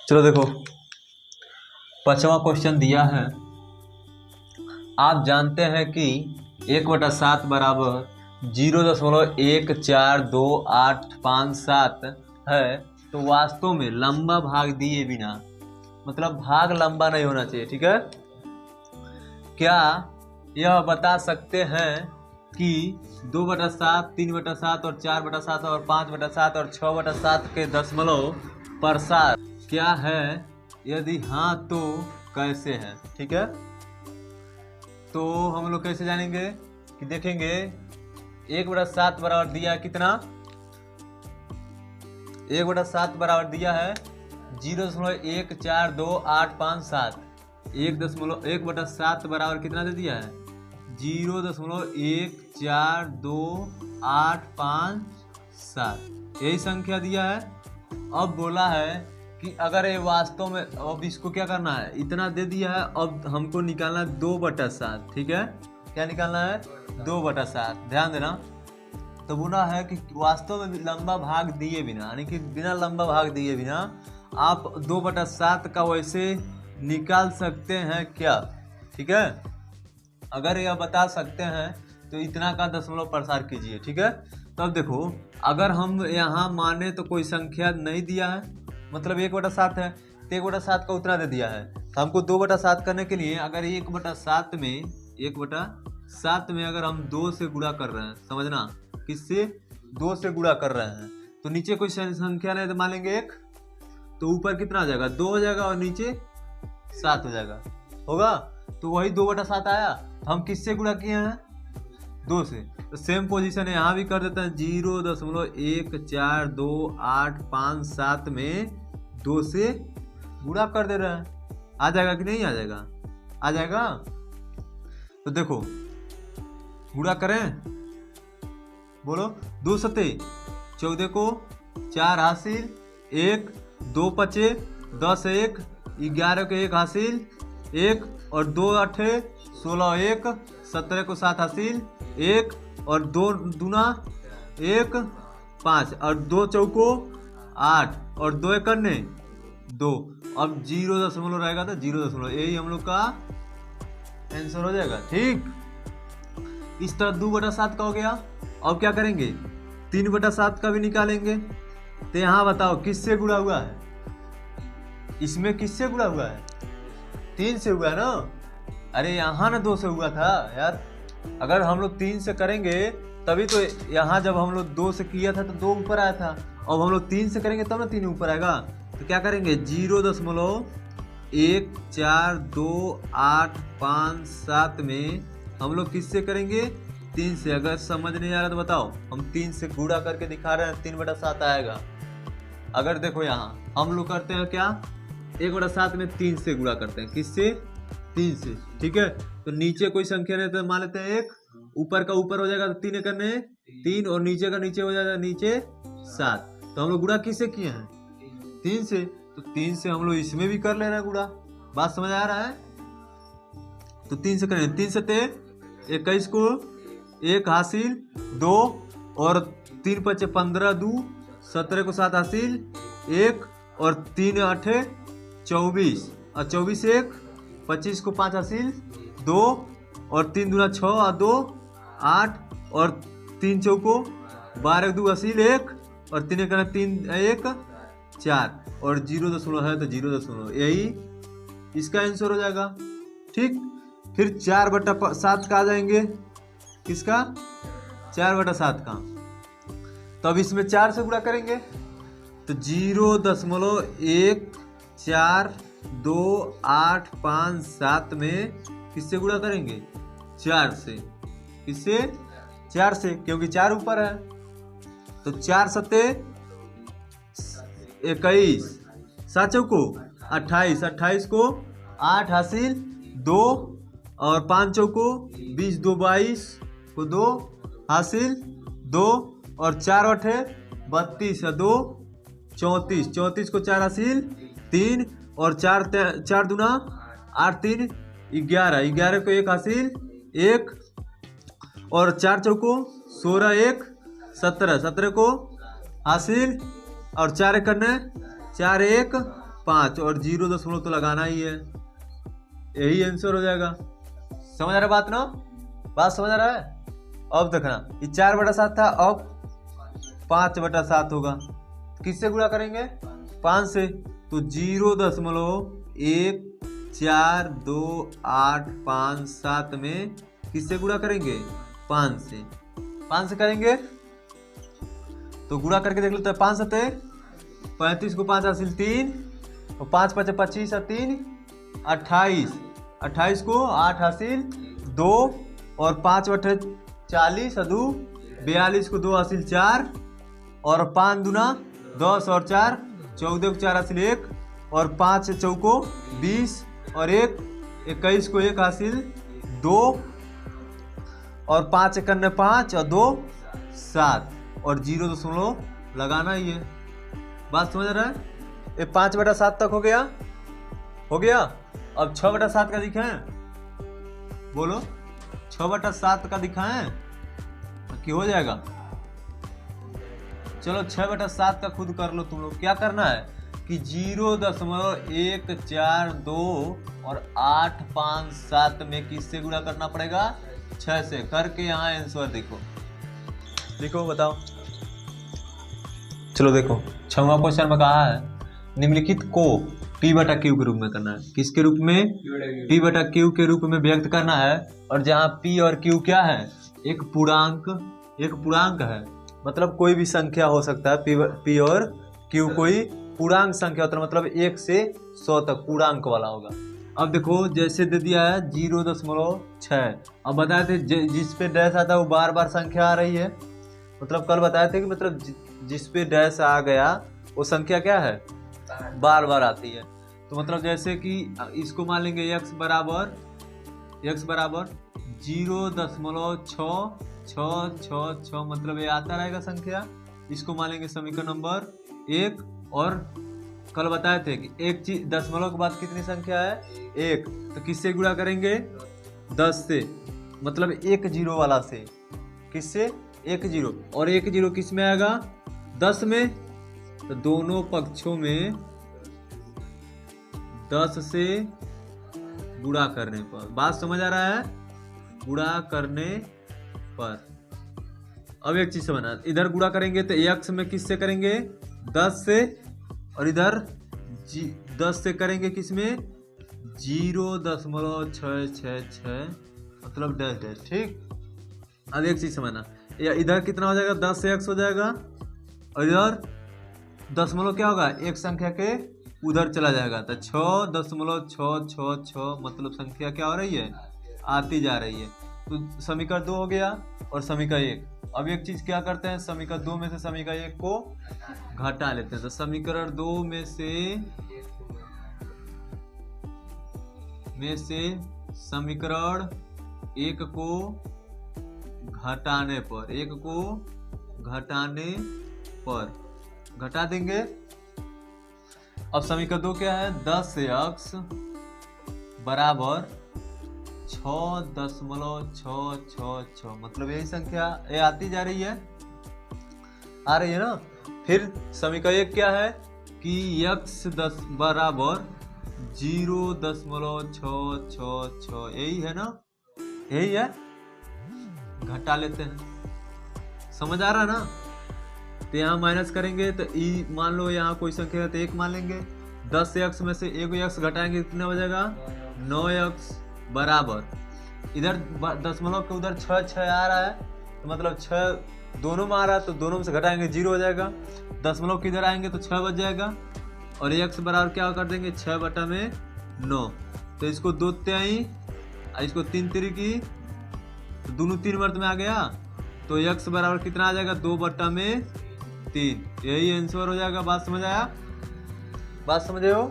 चलो देखो, 5वां क्वेश्चन दिया है। आप जानते हैं कि 1/7 बराबर 0.14287 है। तो वास्तव में लंबा भाग दिए बिना, मतलब भाग लंबा नहीं होना चाहिए, ठीक है। क्या यह बता सकते हैं कि 2/7, 3/7 और 4/7 और 5/7 और 6/7 के दशमलव प्रसार क्या है? यदि हाँ तो कैसे है, ठीक है। तो हम लोग कैसे जानेंगे कि देखेंगे 1/7 बराबर दिया है कितना? 1/7 बराबर दिया है 0.142857। 1/7 बराबर कितना दे दिया है? 0.142857, यही संख्या दिया है। अब बोला है कि अगर ये वास्तव में, अब इसको क्या करना है, इतना दे दिया है, अब हमको निकालना है 2/7, ठीक है। क्या निकालना है? 2/7। ध्यान देना। तो बोला है कि वास्तव में लंबा भाग दिए बिना, यानी कि बिना लंबा भाग दिए बिना आप 2/7 का वैसे निकाल सकते हैं क्या, ठीक है। अगर यह बता सकते हैं तो इतना का दशमलव प्रसार कीजिए, ठीक है। तब देखो, अगर हम यहाँ माने तो कोई संख्या नहीं दिया है, मतलब 1/7 है, तो 1/7 का उतना दे दिया है। तो हमको 2/7 करने के लिए अगर 1/7 में अगर हम 2 से गुणा कर रहे हैं, समझना, किससे? 2 से गुणा कर रहे हैं, तो नीचे कोई संख्या नहीं, तो मान लेंगे 1, तो ऊपर कितना आ जाएगा? 2 हो जाएगा और नीचे 7 हो जाएगा, होगा। तो वही 2/7 आया। हम किससे गुणा किए हैं? 2 से। तो सेम पोजीशन है, यहाँ भी कर देते हैं। 0.142857 में 2 से गुणा कर दे रहे हैं। आ जाएगा कि नहीं आ जाएगा? आ जाएगा। तो देखो, गुणा करें, बोलो। 2 सते 14 को 4 हासिल, 1, 2 पचे 10, 1, 11 को 1 हासिल, 1 और 2 8 16, 1, 17 को 7 हासिल, 1 और 2 दूना 1, 5 और 2 चौको 8 और 2 एकन्ने 2। अब 0 रहेगा तो 0, यही हम लोग का आंसर हो जाएगा, ठीक। इस तरह 2/7 का हो गया। अब क्या करेंगे? 3/7 का भी निकालेंगे। तो यहाँ बताओ किससे गुणा हुआ है? इसमें किससे गुणा हुआ है? 3 से हुआ ना। अरे यहाँ ना 2 से हुआ था यार। अगर हम लोग 3 से करेंगे तभी तो, यहाँ जब हम लोग 2 से किया था तो 2 ऊपर आया था। अब हम लोग 3 से करेंगे तब ना 3 ऊपर आएगा। तो क्या करेंगे? 0.1428557 में हम लोग किससे करेंगे? 3 से। अगर समझ नहीं आ रहा तो बताओ, हम 3 से गुणा करके दिखा रहे हैं, 3/7 आएगा। अगर देखो यहाँ हम लोग करते हैं क्या, 1/7 में 3 से गुणा करते हैं। किससे? 3 से, ठीक है। तो नीचे कोई संख्या नहीं तो मान लेते हैं 1, ऊपर का ऊपर हो जाएगा तो 3 करने 3, और नीचे का नीचे हो जाएगा नीचे 7। तो हम लोग गुणा किससे किए हैं? 3 से। तो 3 से हम लोग इसमें भी कर ले रहे हैं गुणा। बात समझ आ रहा है? तो 3 से करेंगे। 3 से 21 को 1 हासिल, 2 और 3 पचे 15, 2 17 को 7 हासिल, 1 और 3 8 24 और 24 1 25 को 5 हासिल, 2 और 3 दूना 6 और 2 8 और 3 चौको 12 2 हासिल, 1 और 3 करना 3 1 4 और 0 है तो 0, यही इसका आंसर हो जाएगा, ठीक। फिर 4/7 का आ जाएंगे। किसका? 4/7 का। तब इसमें 4 से गुणा करेंगे तो 0.1428557 में किससे गुणा करेंगे? 4 से। किससे? 4 से, क्योंकि 4 ऊपर है। तो 4 सते 21, 7 चौको 28, 28 को 8 हासिल, 2 और 5 चौको 20, 2 22 को 2 हासिल, 2 और 4 8 32 और 2 34, 34 को 4 हासिल, 3 और 4 दूना 8 3 11, 11 को 1 हासिल, 1 और 4 चौको 16 1 17, 17 को हासिल और 4 एक करने 4 1 5 और 0.0 तो लगाना ही है, यही आंसर हो जाएगा। समझ आ रहा बात ना? बात समझ आ रहा है? अब देखना ये 4/7 था, अब 5/7 होगा, किससे गुणा करेंगे? 5 से, तो 0.142857 में किससे गुणा करेंगे? 5 से। 5 से करेंगे तो गुणा करके देख लेते हैं। 5 सते 35 को 5 हासिल 3 और 5 5 25 और 3 28, 28 को 8 हासिल 2 और 5 बटे 40 और 2 42 को 2 हासिल 4 और 5 दूना 10 और 4 14 को 4 हासिल 1 और 5 चौको 20 और 1 21 को 1 हासिल 2 और 5 इक्यानवे 5 और 2 7 और 0.0 लगाना ही है। बात समझ रहा है? ये 5/7 तक हो गया, हो गया। अब 6/7 का दिखाएं, बोलो 6/7 का दिखाएं कि हो जाएगा? चलो 6/7 का खुद कर लो तुम लोग। क्या करना है कि 0.142 और 857 में किससे गुणा करना पड़ेगा? 6 से। करके यहाँ आंसर देखो, लिखो बताओ। चलो देखो 6वां क्वेश्चन में कहा है निम्नलिखित को P/Q के रूप में करना है। किसके रूप में? P/Q के रूप में व्यक्त करना है। और जहाँ P और Q क्या है? एक पूर्णांक है, मतलब कोई भी संख्या हो सकता है। P और Q कोई पूर्णांक संख्या होता है, मतलब 1 से 100 तक पूर्णांक वाला होगा। अब देखो जैसे दे दिया है 0.6, अब बताए थे जिस पे डैश आता है वो बार बार संख्या आ रही है, मतलब कल बताए थे कि मतलब जिस पे डैश आ गया वो संख्या क्या है? बार बार आती है। तो मतलब जैसे कि इसको मान लेंगे x बराबर 0.66666, मतलब ये आता रहेगा संख्या। इसको मान लेंगे समीकरण नंबर 1। और कल बताए थे कि एक चीज दशमलव के बाद कितनी संख्या है? 1, तो किससे गुणा करेंगे? 10 से, मतलब 1 0 वाला से। किससे? 1 0। और 1 0 किस में आएगा? 10 में। तो दोनों पक्षों में 10 से गुणा करने पर, बात समझ आ रहा है? गुणा करने पर। अब एक चीज समझना, इधर गुणा करेंगे तो x में किससे करेंगे? 10 से, और इधर 10 से करेंगे किस में? 0.666, मतलब डैश डैश। ठीक। अब एक चीज समझना, इधर कितना हो जाएगा? 10 से x हो जाएगा, और इधर दशमलव क्या होगा? एक संख्या के उधर चला जाएगा, तो 6.666, मतलब संख्या क्या हो रही है? आती जा रही है। तो समीकरण 2 हो गया और समीकरण 1। अब एक चीज क्या करते हैं, समीकरण 2 में से समीकरण 1 को घटा लेते हैं। तो समीकरण 2 में से समीकरण 1 को घटाने पर, घटा देंगे। अब समीकरण 2 क्या है? 10x बराबर 6.666, मतलब यही संख्या ये आती जा रही है, आ रही है ना। फिर समीकरण 1 क्या है कि x बराबर 0.666, यही है ना, यही है। घटा लेते हैं, समझ आ रहा ना? तो यहाँ माइनस करेंगे तो ई मान लो यहाँ कोई संख्या है तो 1 मान लेंगे। 10 से x में से 1 x घटाएंगे कितना हो जाएगा? 9x बराबर, इधर दशमलव के उधर 6 6 आ रहा है, तो मतलब 6 दोनों में आ रहा है, तो दोनों में से घटाएंगे 0 हो जाएगा। दशमलव के इधर आएंगे तो 6 बच जाएगा, और x बराबर क्या कर देंगे? 6/9। तो इसको 2 तिहाई, इसको 3 तिर्की, तो दोनों 3 वर्त में आ गया, तो x बराबर कितना आ जाएगा? 2/3, यही आंसर हो जाएगा। बात समझ आया? बात समझे हो?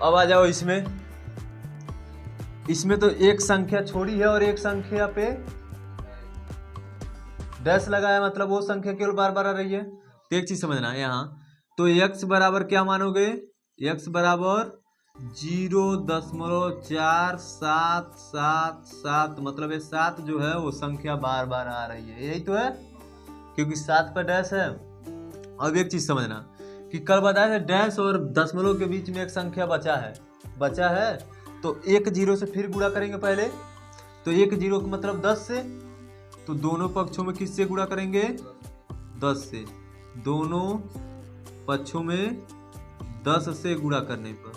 अब आ जाओ इसमें तो एक संख्या छोड़ी है और एक संख्या पे डैश लगाया, मतलब वो संख्या केवल बार बार आ रही है। तो एक चीज समझना यहाँ, तो x बराबर क्या मानोगे? x बराबर 0.4777, मतलब ये 7 जो है वो संख्या बार बार आ रही है, यही तो है, क्योंकि 7 पर डैश है। अब एक चीज समझना कि कल बताया था डैश और दशमलव के बीच में एक संख्या बचा है, तो एक जीरो से फिर गुणा करेंगे पहले, तो एक जीरो का मतलब 10 से, तो दोनों पक्षों में किससे गुणा करेंगे? 10 से। दोनों पक्षों में 10 से गुणा करने पर,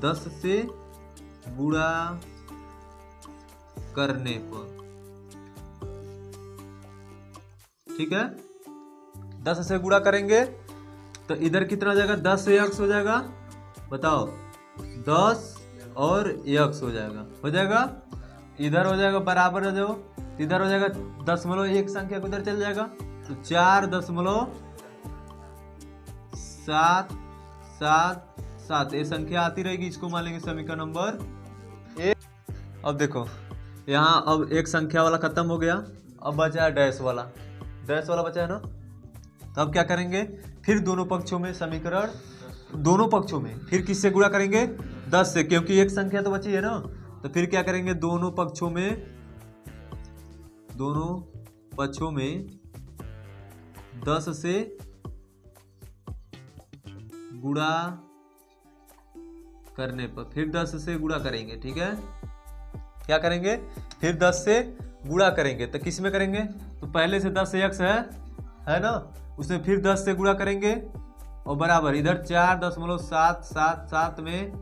10 से गुणा करने पर, ठीक है, 10 से गुणा करेंगे तो इधर कितना हो जाएगा? 10 से x हो जाएगा, बताओ 10 और x हो जाएगा, इधर हो जाएगा बराबर हो जाओ, इधर हो जाएगा दशमलव एक संख्या को उधर चल जाएगा, तो 4.777 ये संख्या आती रहेगी, इसको मान लेंगे समीकरण नंबर 1। अब देखो यहाँ अब एक संख्या वाला खत्म हो गया, अब बचा है डैश वाला बचा है ना, तो अब क्या करेंगे? फिर दोनों पक्षों में समीकरण, दोनों पक्षों में फिर किससे गुणा करेंगे? 10 से, क्योंकि एक संख्या तो बची है ना, तो फिर क्या करेंगे? दोनों पक्षों में 10 से गुणा करने पर, फिर 10 से गुणा करेंगे, ठीक है, क्या करेंगे? फिर 10 से गुणा करेंगे, तो किस में करेंगे? तो पहले से 10 x है ना, उसमें फिर 10 से गुणा करेंगे और बराबर इधर 4.777 में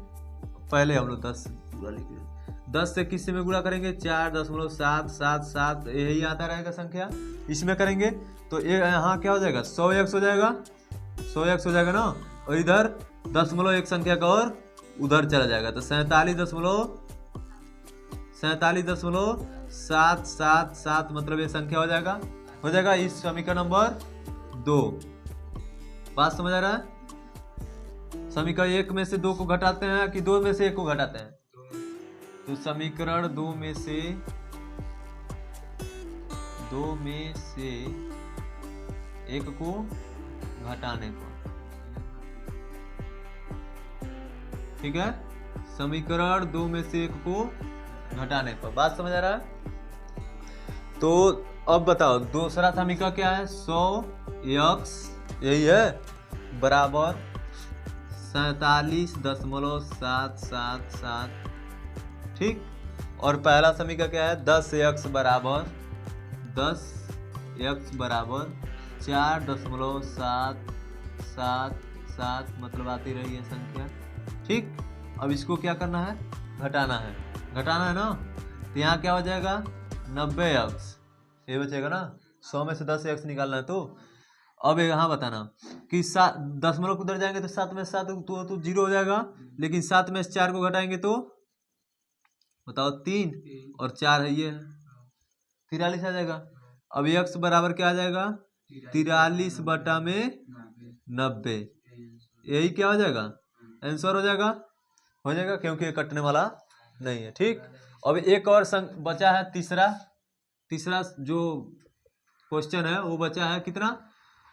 पहले हम लोग 10 पूरा लिखे, 10 से किस में गुणा करेंगे? 4.777, यही आता रहेगा संख्या, इसमें करेंगे तो यहाँ क्या हो जाएगा? 100x हो जाएगा ना, और इधर दशमलव एक संख्या का और उधर चला जाएगा, तो 47.777 मतलब ये संख्या हो जाएगा इस समीकरण नंबर 2। बात समझ आ रहा है? समीकरण 1 में से 2 को घटाते हैं कि 2 में से 1 को घटाते हैं? तो समीकरण 2 में से 1 को घटाने पर, ठीक है, समीकरण 2 में से 1 को घटाने पर, बात समझ आ रहा है? तो अब बताओ दूसरा समीकरण क्या है? 100x यही है बराबर 47.777, ठीक, और पहला समीकरण क्या है? 10x बराबर 4.777, मतलब आती रही है संख्या, ठीक। अब इसको क्या करना है? घटाना है ना, तो यहाँ क्या हो जाएगा? 90x, ये बचेगा ना, 100 में से 10x निकालना है, तो अब यहाँ बताना कि दशमलव उधर जाएंगे तो 7 में 7 तो 0 हो जाएगा, लेकिन 7 में से 4 को घटाएंगे तो बताओ 3 और 4 है ये 43 आ जाएगा। अब x बराबर क्या आ जाएगा? 43/90, यही क्या हो जाएगा? आंसर हो जाएगा, क्योंकि ये कटने वाला नहीं है, ठीक। अब एक और बचा है, तीसरा जो क्वेश्चन है वो बचा है कितना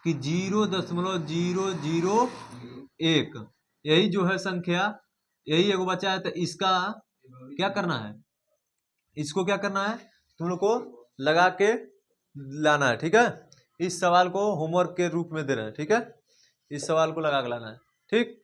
कि 0.001, यही जो है संख्या, यही एगो बचा है, तो इसका क्या करना है? इसको क्या करना है? तुम लोग को लगा के लाना है, ठीक है। इस सवाल को होमवर्क के रूप में दे रहे हैं, ठीक है, इस सवाल को लगा के लाना है, ठीक।